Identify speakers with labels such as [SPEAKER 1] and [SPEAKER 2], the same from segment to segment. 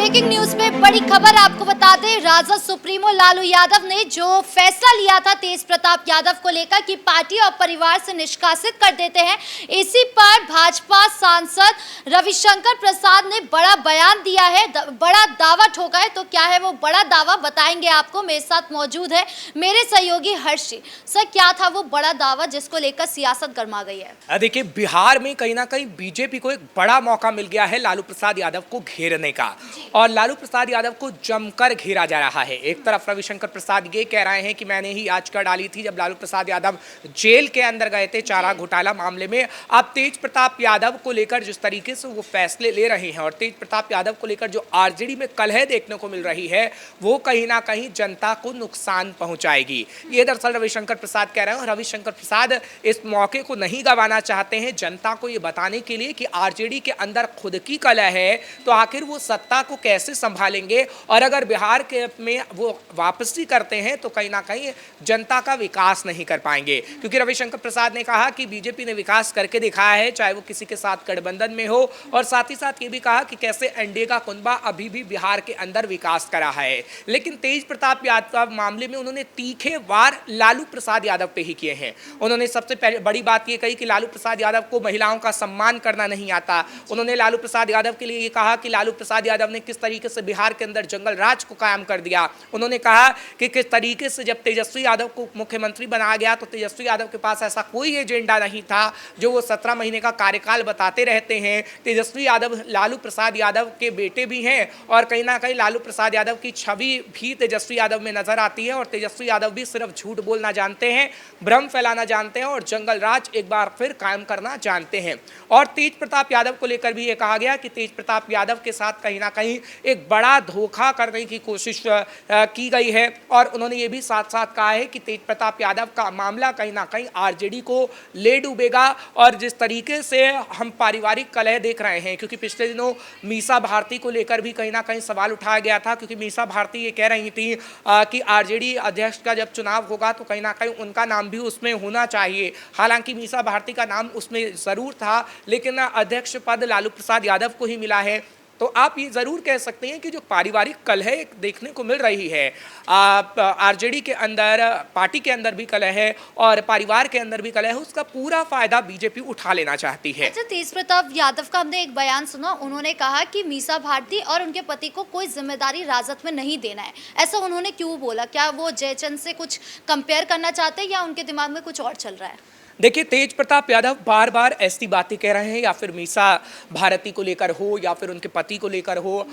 [SPEAKER 1] Breaking news पे बड़ी खबर आपको बता दें, राजद सुप्रीमो लालू यादव ने जो फैसला लिया था तेज प्रताप यादव को लेकर कि पार्टी और परिवार से निष्कासित कर देते हैं, इसी पर भाजपा सांसद रविशंकर प्रसाद ने बड़ा बयान दिया है, बड़ा दावा ठोका है। तो क्या है वो बड़ा दावा, बताएंगे आपको। मेरे साथ मौजूद है मेरे सहयोगी हर्ष जी। सर, क्या था वो बड़ा दावा जिसको लेकर सियासत गर्मा गई है?
[SPEAKER 2] देखिए, बिहार में कहीं ना कहीं बीजेपी को एक बड़ा मौका मिल गया है लालू प्रसाद यादव को घेरने का, और लालू प्रसाद यादव को जमकर घेरा जा रहा है। एक तरफ रविशंकर प्रसाद ये कह रहे हैं कि मैंने ही याचिका डाली थी जब लालू प्रसाद यादव जेल के अंदर गए थे चारा घोटाला मामले में। अब तेज प्रताप यादव को लेकर जिस तरीके से वो फैसले ले रहे हैं और तेज प्रताप यादव को लेकर जो आरजेडी में कलह देखने को मिल रही है, वो कहीं ना कहीं जनता को नुकसान पहुंचाएगी। ये दरअसल रविशंकर प्रसाद कह रहे हैं, और रविशंकर प्रसाद इस मौके को नहीं गंवाना चाहते हैं जनता को ये बताने के लिए कि आरजेडी के अंदर खुद की कलह है, तो आखिर वो सत्ता को कैसे संभालेंगे, और अगर बिहार के में वो वापसी करते हैं तो कहीं ना कहीं जनता का विकास नहीं कर पाएंगे। क्योंकि रविशंकर प्रसाद ने कहा कि बीजेपी ने विकास करके दिखाया है, चाहे वो किसी के साथ गठबंधन में हो, और साथ ही साथ ये भी कहा कि कैसे एनडीए का कुनबा अभी भी बिहार के अंदर विकास करा है। लेकिन तेज प्रताप यादव मामले में उन्होंने तीखे वार लालू प्रसाद यादव पे ही किए हैं। उन्होंने सबसे पहले बड़ी बात ये कही कि लालू प्रसाद यादव को महिलाओं का सम्मान करना नहीं आता। उन्होंने लालू प्रसाद यादव के लिए ये कहा कि लालू प्रसाद यादव ने किस तरीके से बिहार के अंदर जंगल राज को कायम कर दिया। उन्होंने कहा कि किस तरीके से जब तेजस्वी यादव को मुख्यमंत्री बनाया गया तो तेजस्वी यादव के पास ऐसा कोई एजेंडा नहीं था जो वो 17 महीने का कार्यकाल बताते रहते हैं। तेजस्वी यादव लालू प्रसाद यादव के बेटे भी हैं, और कहीं ना कहीं लालू प्रसाद यादव की छवि भी तेजस्वी यादव में नजर आती है, और तेजस्वी यादव भी सिर्फ झूठ बोलना जानते हैं, भ्रम फैलाना जानते हैं, और जंगल राज एक बार फिर कायम करना जानते हैं। और तेज प्रताप यादव को लेकर भी ये कहा गया कि तेज प्रताप यादव के साथ कहीं ना कहीं एक बड़ा धोखा करने की कोशिश की गई है, और उन्होंने ये भी साथ साथ कहा है कि तेज प्रताप यादव का मामला कहीं ना कहीं आरजेडी को ले डूबेगा। और जिस तरीके से हम पारिवारिक कलह देख रहे हैं, क्योंकि पिछले दिनों मीसा भारती को लेकर भी कहीं ना कहीं सवाल उठाया गया था, क्योंकि मीसा भारती ये कह रही थी कि आरजेडी अध्यक्ष का जब चुनाव होगा तो कहीं ना कहीं उनका नाम भी उसमें होना चाहिए। हालांकि मीसा भारती का नाम उसमें ज़रूर था, लेकिन अध्यक्ष पद लालू प्रसाद यादव को ही मिला है। तो आप ये ज़रूर कह सकते हैं कि जो पारिवारिक कलह देखने को मिल रही है, आरजेडी के अंदर, पार्टी के अंदर भी कलह है और परिवार के अंदर भी कलह है, उसका पूरा फायदा बीजेपी उठा लेना चाहती है।
[SPEAKER 1] अच्छा, तेज प्रताप यादव का हमने एक बयान सुना, उन्होंने कहा कि मीसा भारती और उनके पति को कोई जिम्मेदारी राजद में नहीं देना है। ऐसा उन्होंने क्यों बोला? क्या वो जयचंद से कुछ कंपेयर करना चाहते हैं या उनके दिमाग में कुछ और चल रहा है?
[SPEAKER 2] देखिए, तेज प्रताप यादव बार बार ऐसी बातें कह रहे हैं, या फिर मीसा भारती को लेकर हो, या फिर उनके पति को लेकर हो,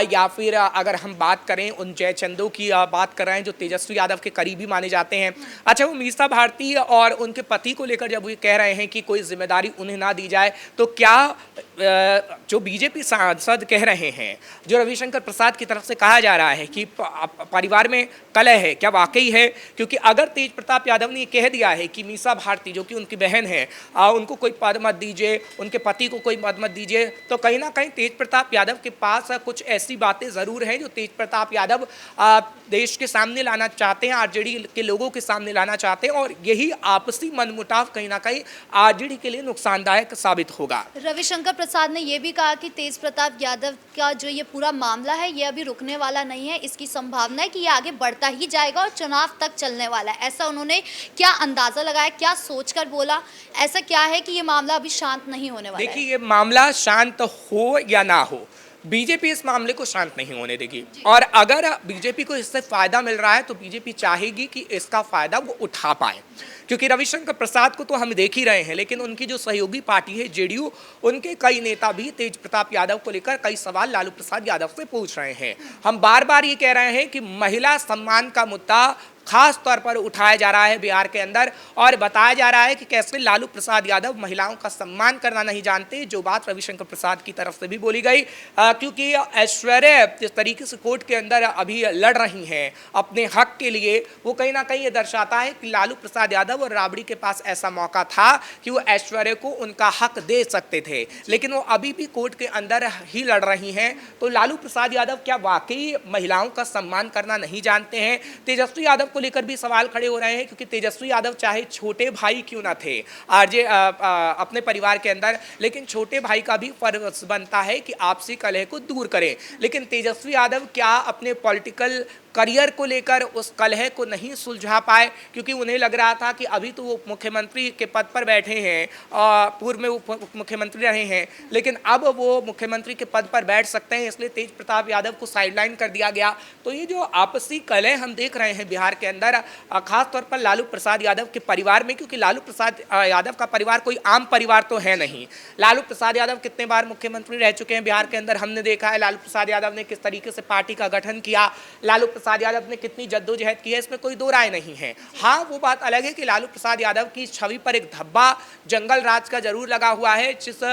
[SPEAKER 2] या फिर अगर हम बात करें उन जयचंदों की बात कर रहे हैं जो तेजस्वी यादव के करीबी माने जाते हैं। अच्छा, वो मीसा भारती और उनके पति को लेकर जब वो कह रहे हैं कि कोई जिम्मेदारी उन्हें ना दी जाए, तो क्या जो बीजेपी सांसद कह रहे हैं, जो रविशंकर प्रसाद की तरफ से कहा जा रहा है कि परिवार में कलह है, क्या वाकई है? क्योंकि अगर तेज प्रताप यादव ने कह दिया है कि मीसा भारती जो कि उनकी बहन है, उनको कोई पद मत दीजिए, उनके पति को कोई पद मत दीजिए, तो कहीं ना कहीं तेज प्रताप यादव के पास कुछ ऐसी बातें ज़रूर हैं जो तेज प्रताप यादव देश के सामने लाना चाहते हैं, आरजेडी के लोगों के सामने लाना चाहते हैं, और यही आपसी मनमुटाव कहीं ना कहीं आरजेडी के लिए नुकसानदायक साबित होगा।
[SPEAKER 1] रविशंकर प्रसाद ने यह भी कहा कि तेज प्रताप यादव का जो ये पूरा मामला है ये अभी रुकने वाला नहीं है, इसकी संभावना है कि ये आगे बढ़ता ही जाएगा और चुनाव तक चलने वाला है। ऐसा उन्होंने क्या अंदाजा लगाया, क्या सोचकर बोला? ऐसा क्या है कि ये मामला अभी शांत नहीं होने वाला है?
[SPEAKER 2] देखिए, ये मामला शांत हो या ना हो, बीजेपी इस मामले को शांत नहीं होने देगी, और अगर बीजेपी को इससे फायदा मिल रहा है तो बीजेपी चाहेगी कि इसका फायदा वो उठा पाए। क्योंकि रविशंकर प्रसाद को तो हम देख ही रहे हैं, लेकिन उनकी जो सहयोगी पार्टी है जेडीयू, उनके कई नेता भी तेज प्रताप यादव को लेकर कई सवाल लालू प्रसाद यादव से पूछ रहे हैं। हम बार बार ये कह रहे हैं कि महिला सम्मान का मुद्दा खास तौर पर उठाया जा रहा है बिहार के अंदर, और बताया जा रहा है कि कैसे लालू प्रसाद यादव महिलाओं का सम्मान करना नहीं जानते, जो बात रविशंकर प्रसाद की तरफ से भी बोली गई। क्योंकि ऐश्वर्या जिस तरीके से कोर्ट के अंदर अभी लड़ रही हैं अपने हक के लिए, वो कहीं ना कहीं ये दर्शाता है कि लालू प्रसाद यादव और राबड़ी के पास ऐसा मौका था कि वो ऐश्वर्या को उनका हक दे सकते थे, लेकिन वो अभी भी कोर्ट के अंदर ही लड़ रही हैं। तो लालू प्रसाद यादव क्या वाकई महिलाओं का सम्मान करना नहीं जानते हैं? तेजस्वी यादव को लेकर भी सवाल खड़े हो रहे हैं, क्योंकि तेजस्वी यादव चाहे छोटे भाई क्यों ना थे आरजे अपने परिवार के अंदर, लेकिन छोटे भाई का भी फर्ज बनता है कि आपसी कलह को दूर करें। लेकिन तेजस्वी यादव क्या अपने पॉलिटिकल करियर को लेकर उस कलह को नहीं सुलझा पाए, क्योंकि उन्हें लग रहा था कि अभी तो वो मुख्यमंत्री के पद पर बैठे हैं, पूर्व में उप मुख्यमंत्री रहे हैं, लेकिन अब वो मुख्यमंत्री के पद पर बैठ सकते हैं, इसलिए तेज प्रताप यादव को साइडलाइन कर दिया गया। तो ये जो आपसी कलह हम देख रहे हैं बिहार के अंदर, खास तौर पर लालू प्रसाद यादव के परिवार में, क्योंकि लालू प्रसाद यादव का परिवार कोई आम परिवार तो है नहीं। लालू प्रसाद यादव कितने बार मुख्यमंत्री रह चुके हैं बिहार के अंदर, हमने देखा है लालू प्रसाद यादव ने किस तरीके से पार्टी का गठन किया, लालू प्रसाद यादव ने कितनी जद्दोजहद की है, इसमें कोई दो राय नहीं है। हाँ, वो बात अलग है कि लालू प्रसाद यादव की छवि पर एक धब्बा जंगल राज का जरूर लगा हुआ है, जिस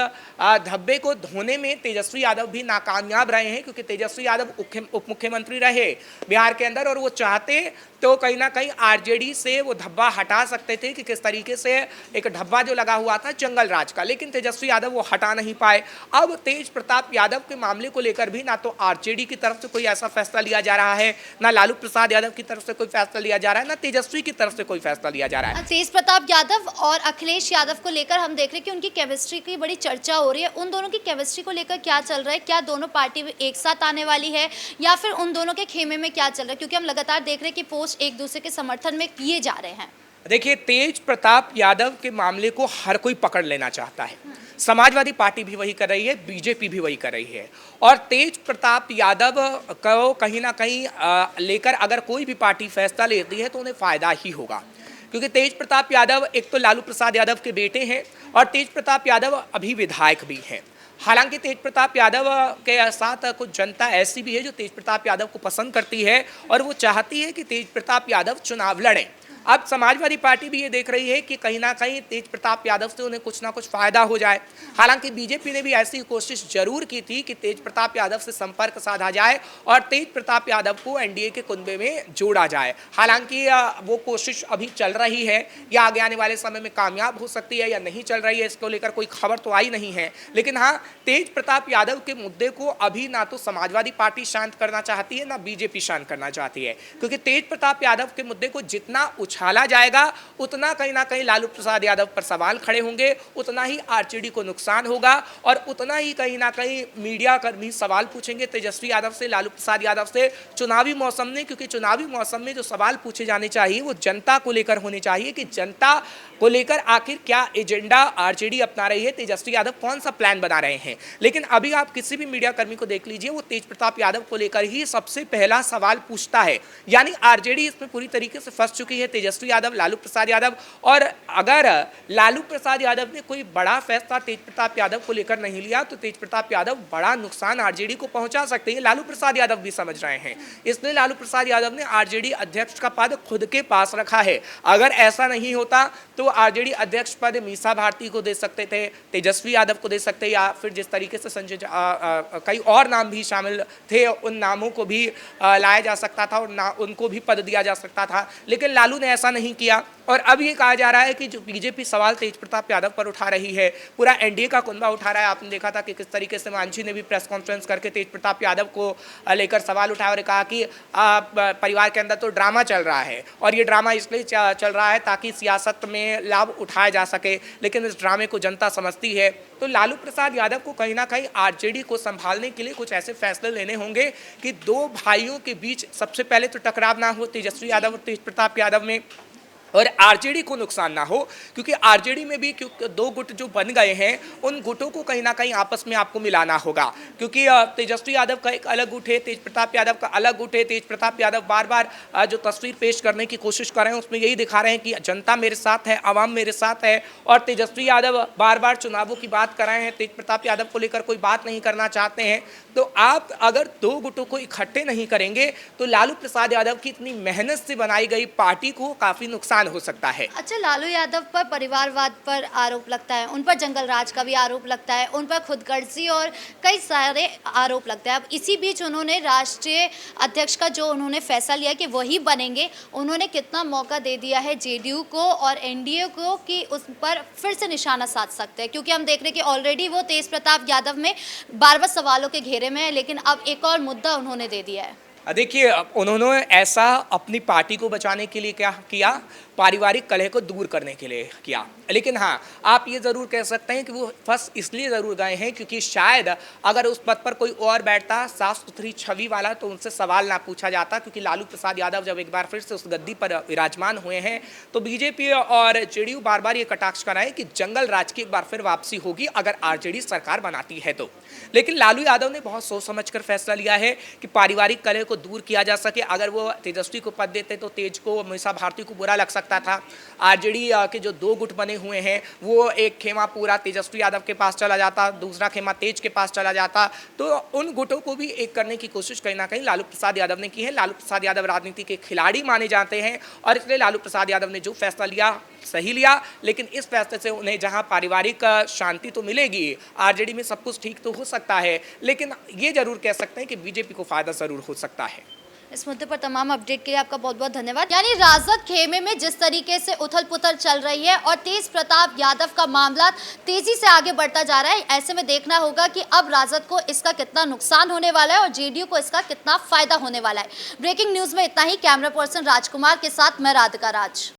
[SPEAKER 2] धब्बे को धोने में तेजस्वी यादव भी नाकामयाब रहे हैं, क्योंकि तेजस्वी यादव उप मुख्यमंत्री रहे बिहार के अंदर और वो चाहते तो कहीं ना कहीं आरजेडी से वो धब्बा हटा सकते थे कि किस तरीके से एक धब्बा जो लगा हुआ था जंगल राज का, लेकिन तेजस्वी यादव वो हटा नहीं पाए। अब तेज प्रताप यादव के मामले को लेकर भी ना तो आरजेडी की तरफ से कोई ऐसा फैसला लिया जा रहा है, ना लालू प्रसाद यादव की तरफ से कोई फैसला लिया जा रहा है, ना तेजस्वी की तरफ से कोई फैसला लिया जा रहा है।
[SPEAKER 1] तेज प्रताप यादव और अखिलेश यादव को लेकर हम देख रहे हैं कि उनकी केमिस्ट्री की बड़ी चर्चा हो रही है। उन दोनों की केमिस्ट्री को लेकर क्या चल रहा है, क्या दोनों पार्टी एक साथ आने वाली है या फिर उन दोनों के खेमे में क्या चल रहा है, क्योंकि हम लगातार देख रहे हैं कि पोस्ट एक दूसरे के समर्थन में किए जा रहे हैं।
[SPEAKER 2] देखिए, तेज प्रताप यादव के मामले को हर कोई पकड़ लेना चाहता है। समाजवादी पार्टी भी वही कर रही है, बीजेपी भी वही कर रही है, और तेज प्रताप यादव को कहीं ना कहीं लेकर अगर कोई भी पार्टी फैसला लेती है तो उन्हें फायदा ही होगा, क्योंकि तेज प्रताप यादव एक तो लालू प्रसाद यादव के बेटे हैं और तेज प्रताप यादव अभी विधायक भी हैं। हालांकि तेज प्रताप यादव के साथ कुछ जनता ऐसी भी है जो तेज प्रताप यादव को पसंद करती है और वो चाहती है कि तेज प्रताप यादव चुनाव लड़ें। अब समाजवादी पार्टी भी ये देख रही है कि कहीं ना कहीं तेज प्रताप यादव से उन्हें कुछ ना कुछ फायदा हो जाए। हालांकि बीजेपी ने भी ऐसी कोशिश जरूर की थी कि तेज प्रताप यादव से संपर्क साधा जाए और तेज प्रताप यादव को एनडीए के कुनबे में जोड़ा जाए। हालांकि वो कोशिश अभी चल रही है, या आगे आने वाले समय में कामयाब हो सकती है या नहीं चल रही है, इसको लेकर कोई खबर तो आई नहीं है। लेकिन हाँ, तेज प्रताप यादव के मुद्दे को अभी ना तो समाजवादी पार्टी शांत करना चाहती है, ना बीजेपी शांत करना चाहती है, क्योंकि तेज प्रताप यादव के मुद्दे को जितना उछाला जाएगा उतना कहीं ना कहीं लालू प्रसाद यादव पर सवाल खड़े होंगे, उतना ही आरजेडी को नुकसान होगा और उतना ही कहीं ना कहीं मीडिया कर्मी सवाल पूछेंगे तेजस्वी यादव से, लालू प्रसाद यादव से चुनावी मौसम में, क्योंकि चुनावी मौसम में जो सवाल पूछे जाने चाहिए वो जनता को लेकर होने चाहिए कि जनता को लेकर आखिर क्या एजेंडा आरजेडी अपना रही है, तेजस्वी यादव कौन सा प्लान बना रहे हैं। लेकिन अभी आप किसी भी मीडिया कर्मी को देख लीजिए, वो तेज प्रताप यादव को लेकर ही सबसे पहला सवाल पूछता है, यानी आरजेडी इसमें पूरी तरीके से फंस चुकी है, तेजस्वी यादव, लालू प्रसाद यादव। और अगर लालू प्रसाद यादव ने कोई बड़ा फैसला तेज प्रताप यादव को लेकर नहीं लिया तो तेज प्रताप यादव बड़ा नुकसान आरजेडी को पहुंचा सकते हैं, लालू प्रसाद यादव भी समझ रहे हैं। इसलिए लालू प्रसाद यादव ने आरजेडी अध्यक्ष का पद खुद के पास रखा है। अगर ऐसा नहीं होता तो आरजेडी अध्यक्ष पद मीसा भारती को दे सकते थे, तेजस्वी यादव को दे सकते, या फिर जिस तरीके से संजय कई और नाम भी शामिल थे, उन नामों को भी लाया जा सकता था और उनको भी पद दिया जा सकता था। लेकिन लालू ने ऐसा नहीं किया और अब ये कहा जा रहा है कि जो बीजेपी सवाल तेज प्रताप यादव पर उठा रही है, पूरा एनडीए का कुनबा उठा रहा है। आपने देखा था कि किस तरीके से मांझी ने भी प्रेस कॉन्फ्रेंस करके तेज प्रताप यादव को लेकर सवाल उठाया और कहा कि परिवार के अंदर तो ड्रामा चल रहा है और ये ड्रामा इसलिए चल रहा है ताकि सियासत में लाभ उठाया जा सके, लेकिन इस ड्रामे को जनता समझती है। तो लालू प्रसाद यादव को कहीं ना कहीं आरजेडी को संभालने के लिए कुछ ऐसे फैसले लेने होंगे कि दो भाइयों के बीच सबसे पहले तो टकराव ना हो तेजस्वी यादव और तेज प्रताप यादव में, और आरजेडी को नुकसान ना हो, क्योंकि आरजेडी में भी दो गुट जो बन गए हैं उन गुटों को कहीं ना कहीं आपस में आपको मिलाना होगा, क्योंकि तेजस्वी यादव का एक अलग गुट है, तेज प्रताप यादव का अलग गुट है। तेज प्रताप यादव बार बार जो तस्वीर पेश करने की कोशिश कर रहे हैं उसमें यही दिखा रहे हैं कि जनता मेरे साथ है, आवाम मेरे साथ है, और तेजस्वी यादव बार बार चुनावों की बात कर रहे हैं, तेज प्रताप यादव को लेकर कोई बात नहीं करना चाहते हैं। तो आप अगर दो गुटों को इकट्ठे नहीं करेंगे तो लालू प्रसाद यादव की इतनी मेहनत से बनाई गई पार्टी को काफ़ी नुकसान हो सकता है।
[SPEAKER 1] अच्छा, लालू यादव पर परिवारवाद पर आरोप लगता है, उन पर जंगल राज का भी आरोप लगता है, उन पर खुदगर्जी और कई सारे आरोप लगते हैं। अब इसी बीच उन्होंने राष्ट्रीय अध्यक्ष का जो उन्होंने फैसला लिया कि वही बनेंगे, उन्होंने कितना मौका दे दिया है जेडीयू को और एनडीए को कि उस पर फिर से निशाना साध सकते हैं, क्योंकि हम देख रहे हैं कि ऑलरेडी वो तेज प्रताप यादव में बार बार सवालों के घेरे में है, लेकिन अब एक और मुद्दा उन्होंने दे दिया है।
[SPEAKER 2] देखिए उन्होंने ऐसा अपनी पार्टी को बचाने के लिए क्या किया, पारिवारिक कलह को दूर करने के लिए किया। लेकिन हाँ, आप ये ज़रूर कह सकते हैं कि वो फंस इसलिए ज़रूर गए हैं क्योंकि शायद अगर उस पद पर कोई और बैठता साफ सुथरी छवि वाला तो उनसे सवाल ना पूछा जाता, क्योंकि लालू प्रसाद यादव जब एक बार फिर से उस गद्दी पर विराजमान हुए हैं तो बीजेपी और जेडीयू बार बार ये कटाक्ष कर रहे हैं कि जंगल राज की एक बार फिर वापसी होगी अगर आरजेडी सरकार बनाती है तो। लेकिन लालू यादव ने बहुत सोच समझकर फैसला लिया है कि पारिवारिक कलह को दूर किया जा सके। अगर वो तेजस्वी को पद देते तो तेज को, मीसा भारती को बुरा लग सकता था। आरजेडी के जो दो गुट बने हुए हैं वो एक खेमा पूरा तेजस्वी यादव के पास चला जाता, दूसरा खेमा तेज के पास चला जाता, तो उन गुटों को भी एक करने की कोशिश कहीं ना कहीं लालू प्रसाद यादव ने की है। लालू प्रसाद यादव राजनीति के खिलाड़ी माने जाते हैं और इसलिए लालू प्रसाद यादव ने जो फैसला लिया सही लिया। लेकिन इस फैसले से उन्हें जहां पारिवारिक शांति तो मिलेगी, आरजेडी में सब कुछ ठीक तो हो सकता है, लेकिन ये जरूर कह सकते हैं कि बीजेपी को फायदा जरूर हो सकता है।
[SPEAKER 1] इस मुद्दे पर तमाम अपडेट के लिए आपका बहुत बहुत धन्यवाद। यानी राजद खेमे में जिस तरीके से उथल पुथल चल रही है और तेज प्रताप यादव का मामला तेजी से आगे बढ़ता जा रहा है, ऐसे में देखना होगा कि अब राजद को इसका कितना नुकसान होने वाला है और जेडीयू को इसका कितना फायदा होने वाला है। ब्रेकिंग न्यूज में इतना ही। कैमरा पर्सन राजकुमार के साथ मैं राधिका राज।